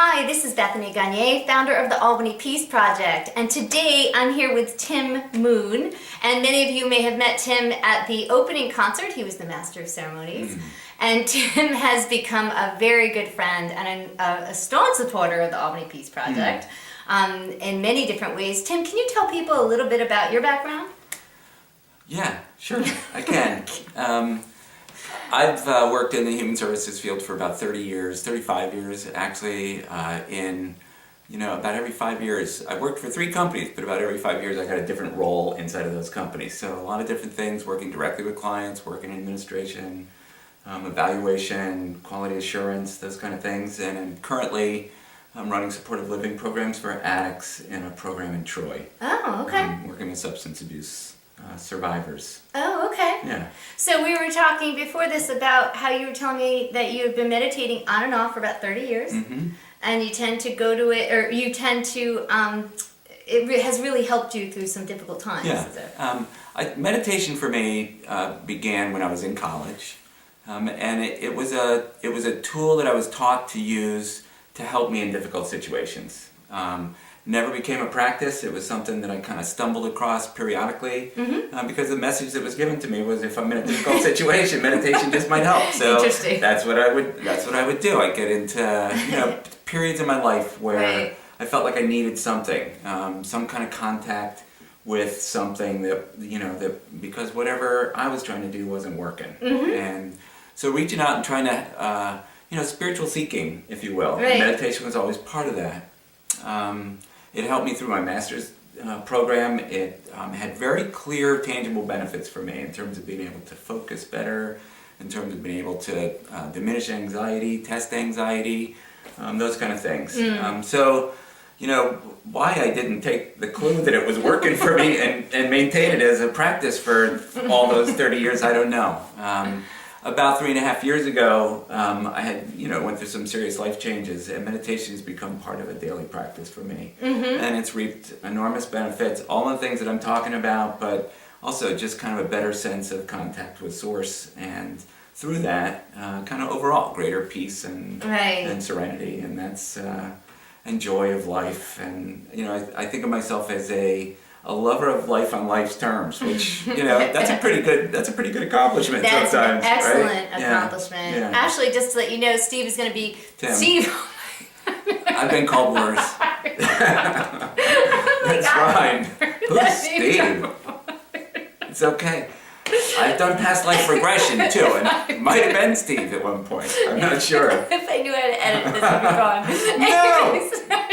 Hi, this is Bethany Gagne, founder of the Albany Peace Project, and today I'm here with Tim Moon, and many of you may have met Tim at the opening concert. He was the master of ceremonies, and Tim has become a very good friend and a staunch supporter of the Albany Peace Project in many different ways. Tim, can you tell people a little bit about your background? Yeah, sure, I can. I've worked in the human services field for about 30 years, 35 years actually, about every 5 years. I've worked for 3 companies, but about every 5 years I got a different role inside of those companies. So a lot of different things, working directly with clients, working in administration, evaluation, quality assurance, those kind of things. And currently I'm running supportive living programs for addicts in a program in Troy. Oh, okay. Working with substance abuse survivors. Oh, okay. Yeah. So we were talking before this about how you were telling me that you've been meditating on and off for about 30 years, and you tend to go to it, or you tend to, it has really helped you through some difficult times. Yeah. Meditation for me began when I was in college, and it was a tool that I was taught to use to help me in difficult situations. Never became a practice. It was something that I kind of stumbled across periodically because the message that was given to me was if I'm in a difficult situation, meditation just might help. So that's what I would do. I'd get into periods in my life where I felt like I needed something, some kind of contact with something that because whatever I was trying to do wasn't working, and so reaching out and trying to spiritual seeking, if you will. And meditation was always part of that. It helped me through my master's program. It had very clear, tangible benefits for me in terms of being able to focus better, in terms of being able to diminish anxiety, test anxiety, those kind of things. So, why I didn't take the clue that it was working for me and maintain it as a practice for all those 30 years, I don't know. About 3.5 years ago, I had, went through some serious life changes, and meditation has become part of a daily practice for me. And it's reaped enormous benefits, all the things that I'm talking about, but also just kind of a better sense of contact with Source, and through that, kind of overall greater peace and serenity, and that's and joy of life. And I think of myself as a lover of life on life's terms, which that's a pretty good accomplishment. That's sometimes, an excellent right? accomplishment. Yeah. Actually, just to let you know, Steve is going to be Tim. Steve. I've been called worse. That's fine. Who's Steve? It's okay. I've done past life regression too, and it might have been Steve at one point. I'm not sure. If I knew how to edit this, I'd be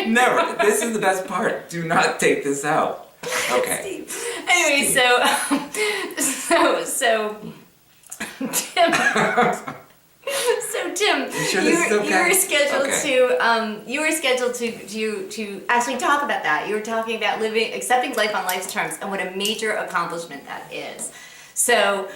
gone. No, never. This is the best part. Do not take this out. Okay. Anyway, Steve. so Tim. So Tim, you were scheduled to actually talk about that. You were talking about accepting life on life's terms, and what a major accomplishment that is. So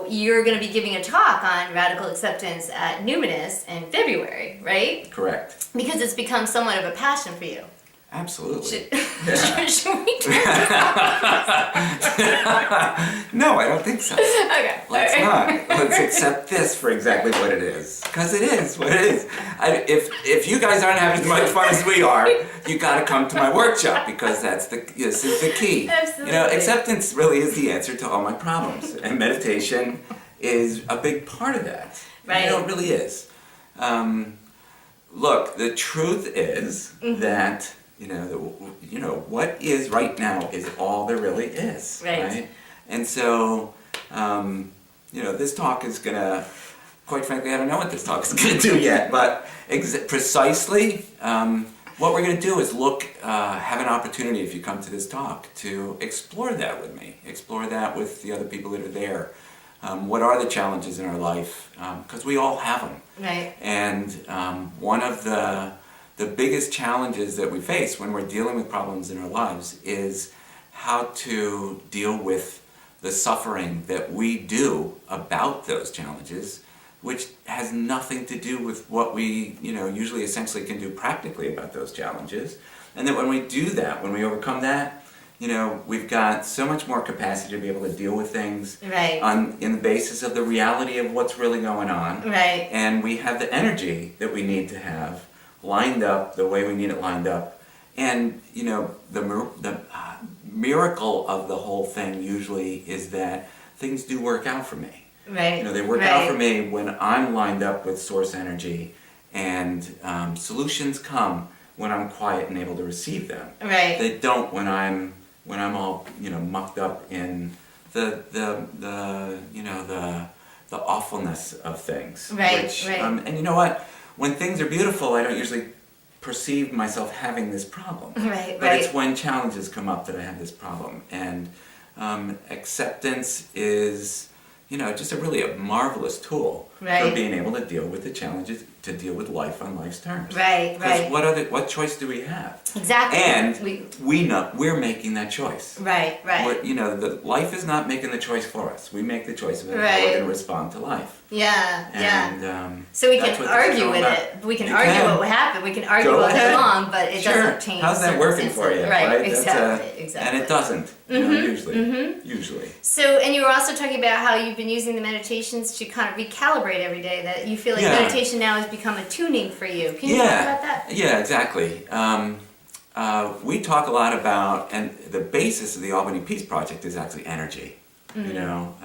you're going to be giving a talk on radical acceptance at Numinous in February, right? Correct. Because it's become somewhat of a passion for you. Absolutely. Should we turn No, I don't think so. Okay. Let's not. Let's accept this for exactly what it is. Because it is what it is. If you guys aren't having as much fun as we are, you got to come to my workship, because this is the key. Absolutely. Acceptance really is the answer to all my problems. And meditation is a big part of that. Right. It really is. Look, the truth is that what is right now is all there really is, right? And so, this talk is gonna, quite frankly, I don't know what this talk is gonna do yet, but precisely, what we're gonna do is have an opportunity, if you come to this talk, to explore that with me, explore that with the other people that are there. What are the challenges in our life? Because we all have them. Right. And one of the biggest challenges that we face when we're dealing with problems in our lives is how to deal with the suffering that we do about those challenges, which has nothing to do with what we usually essentially can do practically about those challenges. And that when we do that, when we overcome that, we've got so much more capacity to be able to deal with things in the basis of the reality of what's really going on. Right. And we have the energy that we need to have lined up the way we need it lined up. And, you know, the miracle of the whole thing usually is that things do work out for me. Right. You know, they work out for me when I'm lined up with source energy, and solutions come when I'm quiet and able to receive them. Right. They don't when I'm all, you know, mucked up in the you know, the awfulness of things. Right, Which, right. And you know what? When things are beautiful, I don't usually perceive myself having this problem. Right, But right. it's when challenges come up that I have this problem. And acceptance is, you know, just a marvelous tool for Right. being able to deal with the challenges, to deal with life on life's terms. Right, right. Because what choice do we have? Exactly. And we, we know we're making that choice. right, right. You know, life is not making the choice for us. We make the choice of how Right. we're going to respond to life. Yeah, yeah. And So we that's can what this is argue all with about. it. We can You argue can. what would happen. We can argue Go all day ahead. long, but it Sure. doesn't change. How's that working for you? circumstances. Right, That's, exactly, exactly. And it doesn't. You know, usually. So, and you were also talking about how you've been using the meditations to kind of recalibrate every day. That you feel like Yeah. meditation now has become a tuning for you. Can you talk about that? Yeah, exactly. We talk a lot about, and the basis of the Albany Peace Project is actually energy. You know,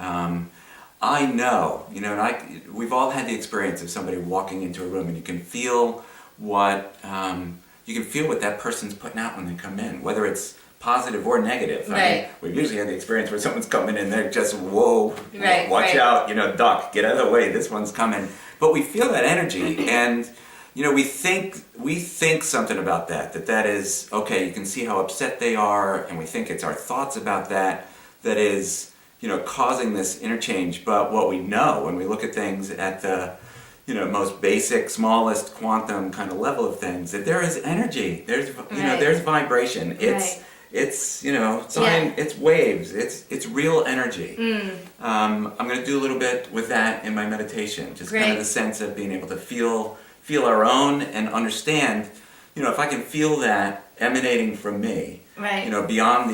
I know, you know, and we've all had the experience of somebody walking into a room and you can feel what that person's putting out when they come in, whether it's positive or negative. I mean, Right. we've usually had the experience where someone's coming in, they're just, whoa, Right, watch right. out, you know, duck, get out of the way, this one's coming. But we feel that energy, and you know, we think something about that is, okay, you can see how upset they are, and we think it's our thoughts about that is, you know, causing this interchange. But what we know when we look at things at the, you know, most basic, smallest quantum kind of level of things, that there is energy. There's, you know, Right. there's vibration. It's, you know, it's waves. It's real energy. I'm going to do a little bit with that in my meditation. Just kind Great. of the sense of being able to feel our own and understand, you know, if I can feel that emanating from me, Right. you know, beyond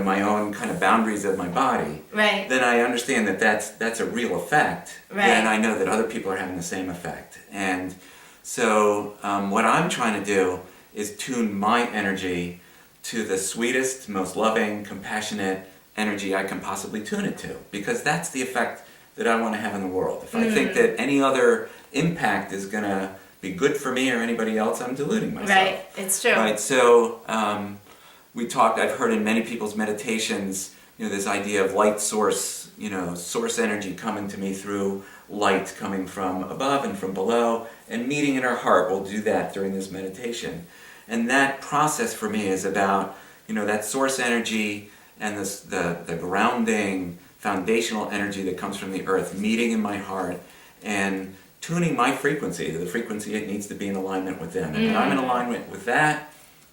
my own kind of boundaries of my body, Right. then I understand that that's a real effect. Right. And I know that other people are having the same effect. And so what I'm trying to do is tune my energy to the sweetest, most loving, compassionate energy I can possibly tune it to, because that's the effect that I want to have in the world. If I think that any other impact is going to be good for me or anybody else, I'm deluding myself. Right. It's true. Right, so I've heard in many people's meditations, you know, this idea of light source, you know, source energy coming to me through light coming from above and from below, and meeting in our heart. We'll do that during this meditation. And that process for me is about, you know, that source energy and the grounding, foundational energy that comes from the earth, meeting in my heart and tuning my frequency to the frequency it needs to be in alignment with them. And when I'm in alignment with that,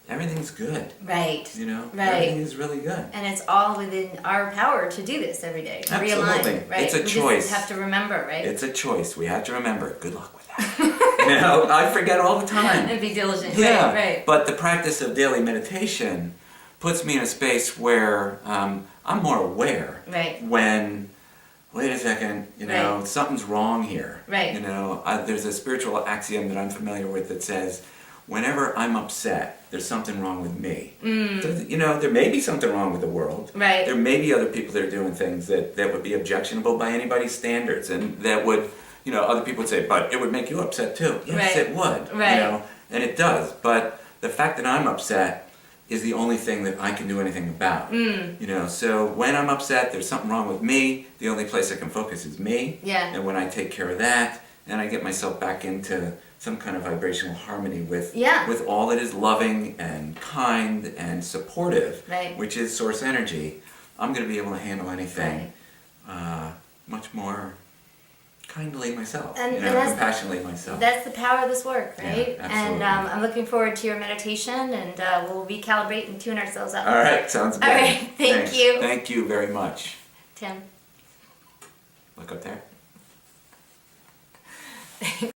everything's good. Right. You know, Right. everything is really good. And it's all within our power to do this every day. To Absolutely. realign, right? It's a we choice. just have to remember, right? It's a choice. We have to remember. Good luck with that. You know, I forget all the time. And be diligent. Yeah, Right, right. But the practice of daily meditation puts me in a space where I'm more aware. Right. When, wait a second, you know, Right. something's wrong here. Right. You know, there's a spiritual axiom that I'm familiar with that says, whenever I'm upset, there's something wrong with me. You know, there may be something wrong with the world. Right. There may be other people that are doing things that would be objectionable by anybody's standards, and that would, you know, other people would say, but it would make you upset too. Yes, Right. it would. Right. You know, and it does. But the fact that I'm upset is the only thing that I can do anything about. You know, so when I'm upset, there's something wrong with me. The only place I can focus is me. Yeah. And when I take care of that, then I get myself back into some kind of vibrational harmony with all that is loving and kind and supportive, Right. which is source energy. I'm going to be able to handle anything much more kindly myself, And you know, that's- compassionately myself. That's the power of this work, right? Yeah, and absolutely. I'm looking forward to your meditation, and we'll recalibrate and tune ourselves up. All right, sounds good. All right, thank Thanks. you. Thank you very much. Tim. Look up there. Thanks.